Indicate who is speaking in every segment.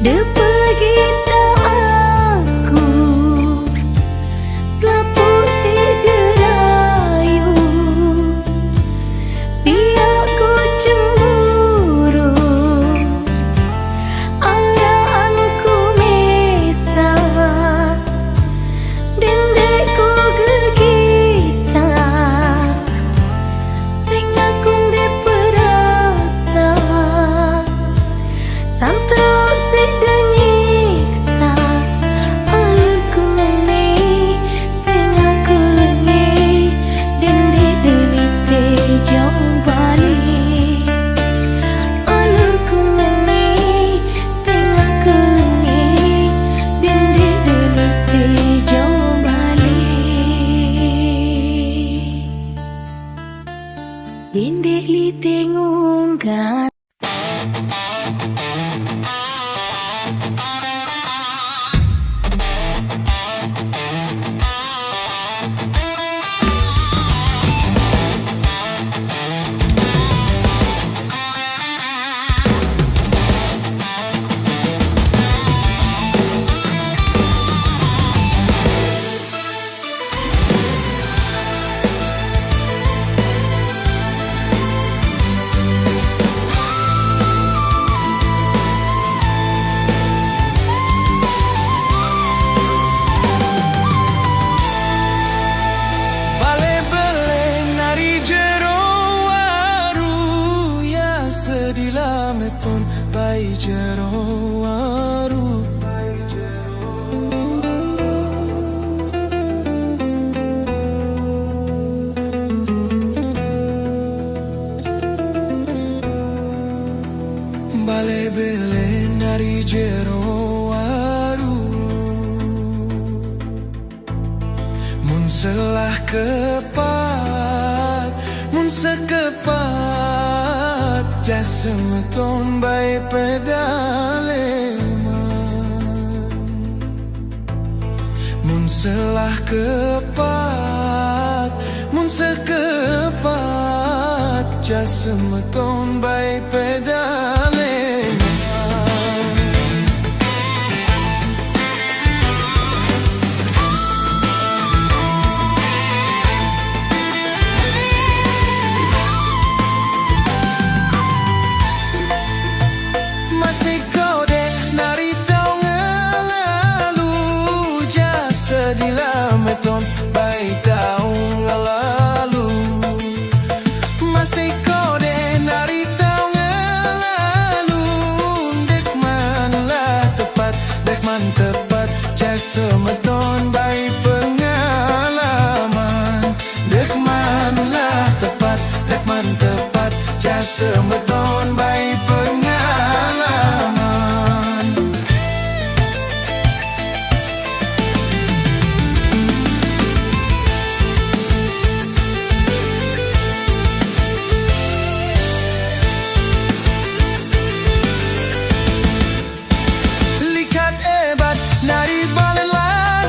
Speaker 1: pergi tak aku selaput si derayu, biar ku cemburu araan ku mesah, dendek ku gegita sing aku ndek perasa santai si denyiksa alurku ngene sing aku lenge dendek delite jauh balik alurku ngene sing aku lenge dendek delite jauh balik dendek lite ngunggah.
Speaker 2: Meton bai jero waru bale bele nari jero waru mun selah kepat mun sekepat jasa meton bai pedaleman mun selah kepat mun sekepat jasa meton bai pedaleman. Meton bai taung lalu masih kau deh nari taung lalu dek manlah tepat jasa meton bai pengalaman dek manlah tepat jasa meton bai pengalaman. Nari balen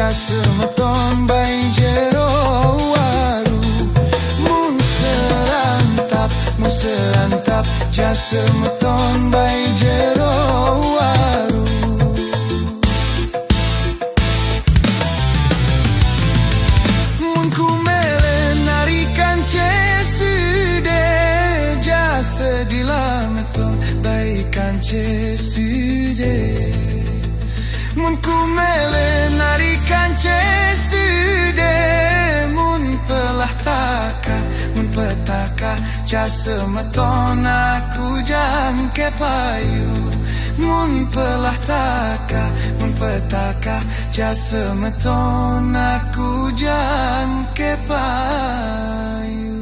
Speaker 2: jasa meton bai jero waru. Mun serantap jasa meton bai jero waru. Mun ku mele narikan cesude jasa dilameton bai kan cesude. Mun ku mele narikan cesude mun pelah taka mun petaka jasa meton aku jangke payu. Mun pelah taka mun petaka jasa meton aku jangke payu.